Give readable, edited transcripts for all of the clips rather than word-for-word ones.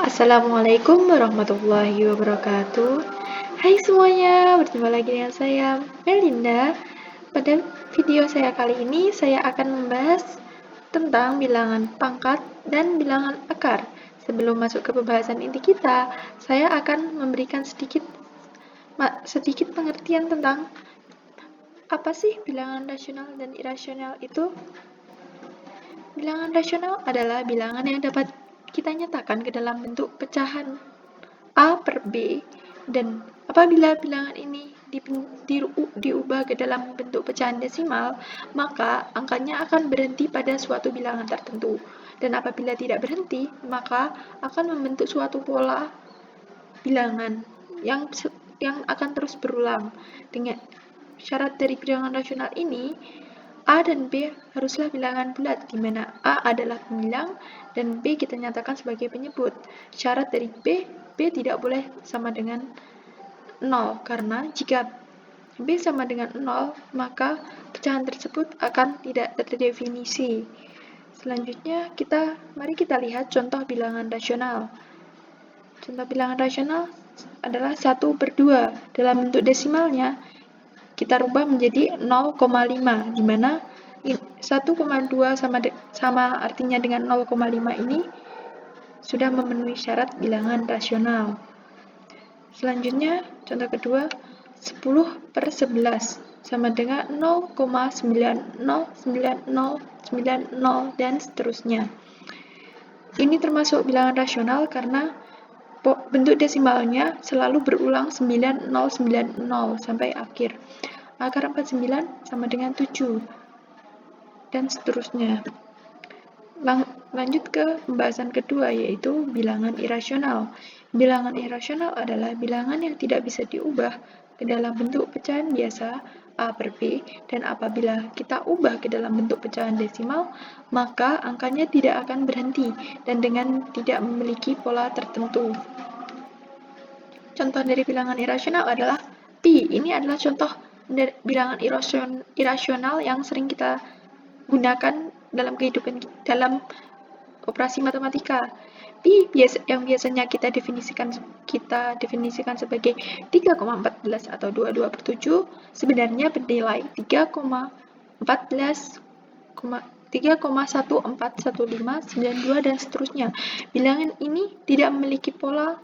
Assalamualaikum warahmatullahi wabarakatuh. Hai semuanya, berjumpa lagi dengan saya Melinda. Pada video saya kali ini, saya akan membahas tentang bilangan pangkat dan bilangan akar. Sebelum masuk ke pembahasan inti kita, saya akan memberikan sedikit pengertian tentang apa sih bilangan rasional dan irasional itu. Bilangan rasional adalah bilangan yang dapat kita nyatakan ke dalam bentuk pecahan A per B, dan apabila bilangan ini diubah ke dalam bentuk pecahan desimal, maka angkanya akan berhenti pada suatu bilangan tertentu. Dan apabila tidak berhenti, maka akan membentuk suatu pola bilangan yang akan terus berulang. Dengan syarat dari bilangan rasional ini, A dan B haruslah bilangan bulat, di mana A adalah pembilang dan B kita nyatakan sebagai penyebut. Syarat dari B tidak boleh sama dengan 0, karena jika B sama dengan 0, maka pecahan tersebut akan tidak terdefinisi. Selanjutnya, mari kita lihat contoh bilangan rasional. Contoh bilangan rasional adalah 1 per 2. Dalam bentuk desimalnya, kita rubah menjadi 0,5, di mana 1,2 sama artinya dengan 0,5 ini sudah memenuhi syarat bilangan rasional. Selanjutnya, contoh kedua, 10 per 11 sama dengan 0,90990 dan seterusnya. Ini termasuk bilangan rasional karena bentuk desimalnya selalu berulang 9090 sampai akhir. Akar 49 sama dengan 7 dan seterusnya. Lanjut ke pembahasan kedua, yaitu bilangan irasional. Bilangan irasional adalah bilangan yang tidak bisa diubah ke dalam bentuk pecahan biasa A per B, dan apabila kita ubah ke dalam bentuk pecahan desimal, maka angkanya tidak akan berhenti dan dengan tidak memiliki pola tertentu. Contoh dari bilangan irasional adalah pi. Ini adalah contoh dari bilangan irasional yang sering kita gunakan dalam dalam operasi matematika. Pi yang biasanya kita definisikan sebagai 3,14 atau 22 per 7 sebenarnya bernilai 3,141592 dan seterusnya. Bilangan ini tidak memiliki pola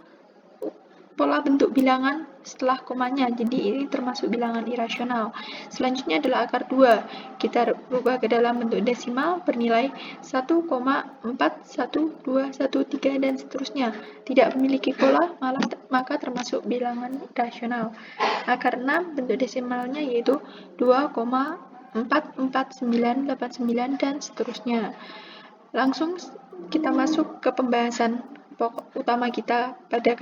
bentuk bilangan setelah komanya, jadi ini termasuk bilangan irasional. Selanjutnya adalah akar 2. Kita rubah ke dalam bentuk desimal bernilai 1,41213 dan seterusnya. Tidak memiliki pola, maka termasuk bilangan rasional. Akar 6 bentuk desimalnya yaitu 2,44989 dan seterusnya. Langsung kita masuk ke pembahasan pokok utama kita pada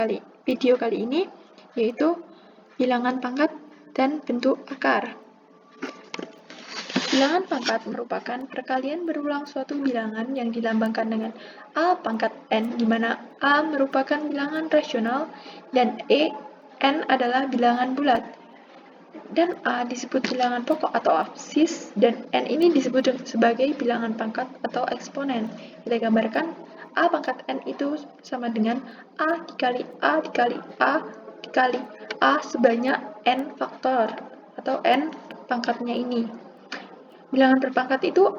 video kali ini, yaitu bilangan pangkat dan bentuk akar. Bilangan pangkat merupakan perkalian berulang suatu bilangan yang dilambangkan dengan A pangkat N, di mana A merupakan bilangan rasional dan N adalah bilangan bulat. Dan A disebut bilangan pokok atau absis, dan N ini disebut sebagai bilangan pangkat atau eksponen. Kita gambarkan A pangkat N itu sama dengan A dikali A dikali A dikali A sebanyak N faktor, atau N pangkatnya ini. Bilangan berpangkat itu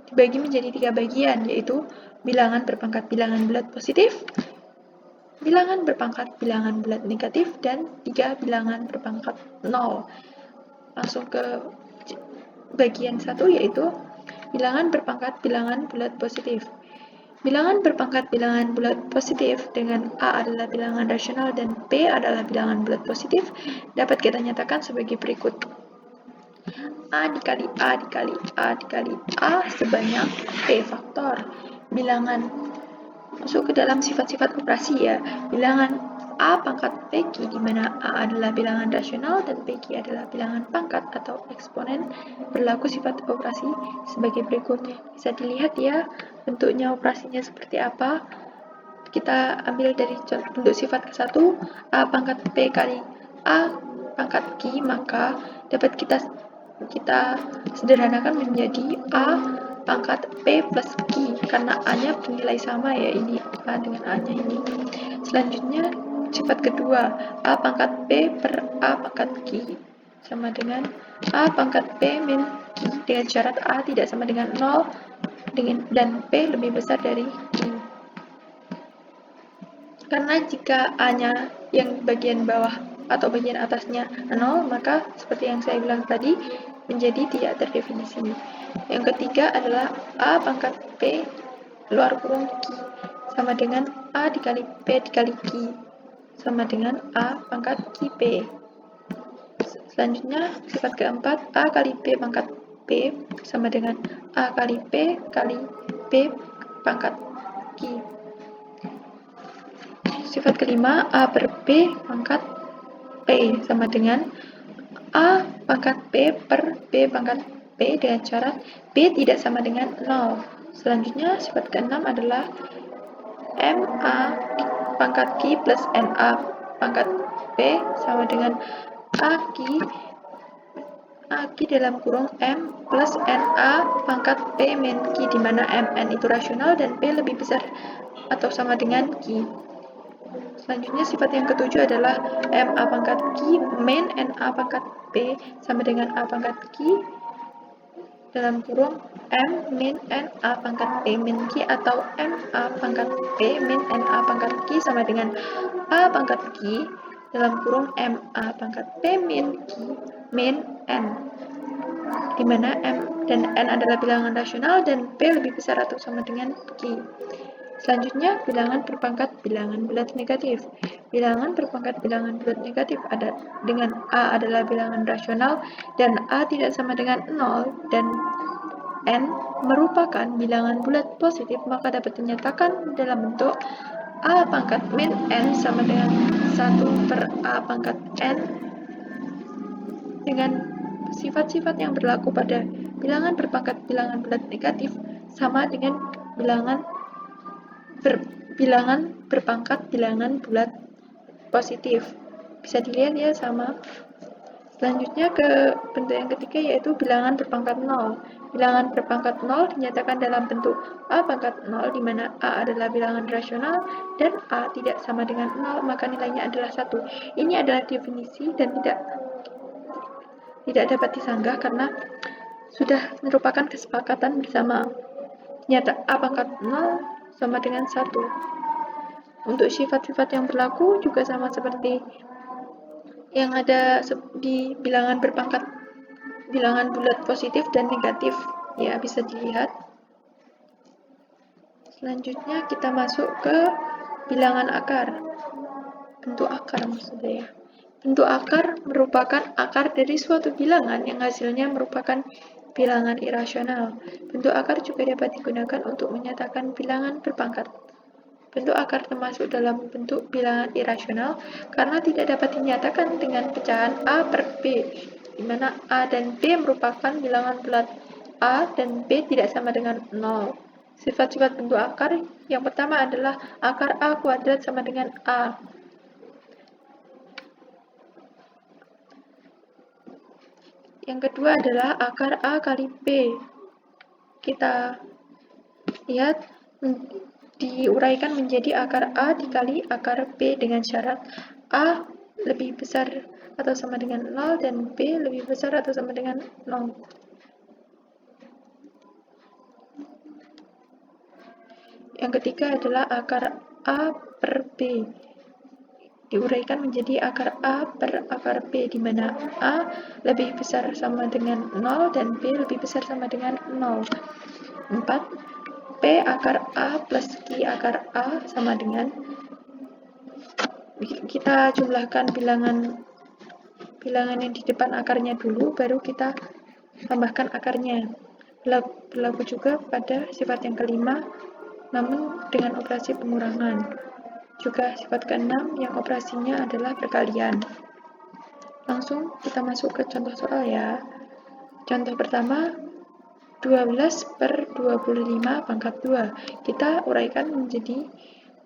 dibagi menjadi 3 bagian, yaitu bilangan berpangkat bilangan bulat positif, bilangan berpangkat bilangan bulat negatif, dan 3 bilangan berpangkat 0. Langsung ke bagian 1, yaitu bilangan berpangkat bilangan bulat positif. Bilangan berpangkat bilangan bulat positif dengan A adalah bilangan rasional dan B adalah bilangan bulat positif dapat kita nyatakan sebagai berikut. A dikali A dikali A dikali A sebanyak P faktor. Bilangan masuk ke dalam sifat-sifat operasi ya. Bilangan A pangkat PQ, di mana A adalah bilangan rasional dan PQ adalah bilangan pangkat atau eksponen, berlaku sifat operasi sebagai berikut. Bisa dilihat ya bentuknya operasinya seperti apa. Kita ambil dari bentuk sifat ke-1, A pangkat P kali A pangkat Q, maka dapat kita sederhanakan menjadi A pangkat P plus Q, karena A-nya bernilai sama ya, ini A dengan A-nya ini. Selanjutnya, sifat kedua, A pangkat P per A pangkat Q sama dengan A pangkat P min Q dengan syarat A tidak sama dengan 0 dan P lebih besar dari Q. Karena jika A-nya yang bagian bawah atau bagian atasnya 0, maka seperti yang saya bilang tadi, menjadi tidak terdefinisi. Yang ketiga adalah A pangkat P luar kurung Q sama dengan A dikali P dikali Q sama dengan A pangkat Q P. Selanjutnya, sifat keempat, A kali P pangkat P sama dengan A kali P kali P pangkat Q. Sifat kelima, A per P pangkat P sama dengan A pangkat P per P pangkat P dengan syarat P tidak sama dengan 0. Selanjutnya, sifat keenam adalah MA pangkat Q plus NA pangkat P sama dengan Aq dalam kurung M plus NA pangkat P min Q, di mana Mn itu rasional dan P lebih besar atau sama dengan Q. Selanjutnya, sifat yang ketujuh adalah MA pangkat Q min NA pangkat P sama dengan A pangkat Q dalam kurung M min NA pangkat P min Q, atau MA pangkat P min NA pangkat Q sama dengan A pangkat Q dalam kurung MA pangkat P min Q min N, di mana M dan N adalah bilangan rasional dan P lebih besar atau sama dengan Q. Selanjutnya, bilangan berpangkat bilangan bulat negatif. Bilangan berpangkat bilangan bulat negatif ada dengan A adalah bilangan rasional dan A tidak sama dengan 0 dan N merupakan bilangan bulat positif, maka dapat dinyatakan dalam bentuk A pangkat min N sama dengan 1 per A pangkat N dengan sifat-sifat yang berlaku pada bilangan berpangkat bilangan bulat negatif sama dengan bilangan berpangkat bilangan bulat positif. Bisa dilihat ya sama. Selanjutnya ke bentuk yang ketiga, yaitu bilangan berpangkat 0. Bilangan berpangkat 0 dinyatakan dalam bentuk A pangkat 0, di mana A adalah bilangan rasional dan A tidak sama dengan 0, maka nilainya adalah 1. Ini adalah definisi dan tidak dapat disanggah karena sudah merupakan kesepakatan bersama. Nyata A pangkat 0 sama dengan 1. Untuk sifat-sifat yang berlaku juga sama seperti yang ada di bilangan berpangkat bilangan bulat positif dan negatif, ya bisa dilihat. Selanjutnya kita masuk ke bilangan akar. Bentuk akar maksudnya ya. Bentuk akar merupakan akar dari suatu bilangan yang hasilnya merupakan bilangan irasional. Bentuk akar juga dapat digunakan untuk menyatakan bilangan berpangkat. Bentuk akar termasuk dalam bentuk bilangan irasional karena tidak dapat dinyatakan dengan pecahan A per B, di mana A dan B merupakan bilangan bulat. A dan B tidak sama dengan 0. Sifat-sifat bentuk akar yang pertama adalah akar A kuadrat sama dengan A. Yang kedua adalah akar A kali B. Kita lihat diuraikan menjadi akar A dikali akar B dengan syarat A lebih besar atau sama dengan 0 dan B lebih besar atau sama dengan 0. Yang ketiga adalah akar A per B. Diuraikan menjadi akar A per akar B, di mana A lebih besar sama dengan 0 dan B lebih besar sama dengan 0. 4. P akar A plus Q akar A sama dengan, kita jumlahkan bilangan yang di depan akarnya dulu, baru kita tambahkan akarnya. Berlaku juga pada sifat yang kelima, namun dengan operasi pengurangan. Juga sifat keenam yang operasinya adalah perkalian. Langsung kita masuk ke contoh soal ya. Contoh pertama, 12 per 25 pangkat 2. Kita uraikan menjadi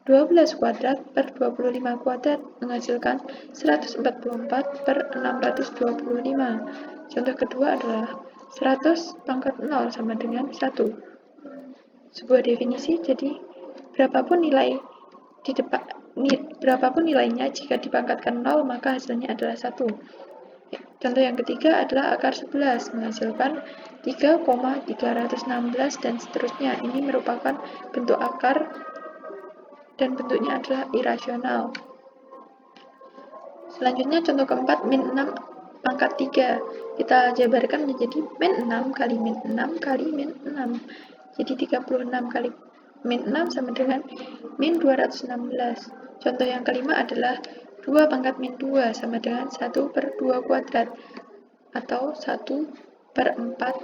12 kuadrat per 25 kuadrat menghasilkan 144 per 625. Contoh kedua adalah 100 pangkat 0 sama dengan 1. sebuah definisi, jadi berapapun nilainya, jika dipangkatkan 0, maka hasilnya adalah 1. Contoh yang ketiga adalah akar 11 menghasilkan 3,316 dan seterusnya. Ini merupakan bentuk akar dan bentuknya adalah irasional. Selanjutnya contoh keempat, min 6 pangkat 3. Kita jabarkan menjadi min 6 kali min 6 kali min 6. Jadi 36 kali min 6 sama dengan min 216. Contoh yang kelima adalah 2 pangkat min 2 sama dengan 1/2 kuadrat atau 1/4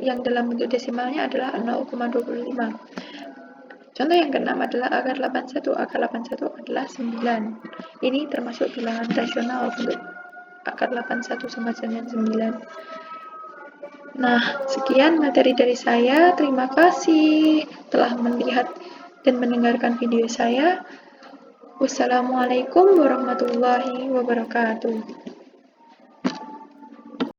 yang dalam bentuk desimalnya adalah 0,25. Contoh yang keenam adalah akar 81. Akar 81 adalah 9. Ini termasuk bilangan rasional untuk akar 81 sama dengan 9. Nah, sekian materi dari saya. Terima kasih telah melihat dan mendengarkan video saya. Wassalamualaikum warahmatullahi wabarakatuh.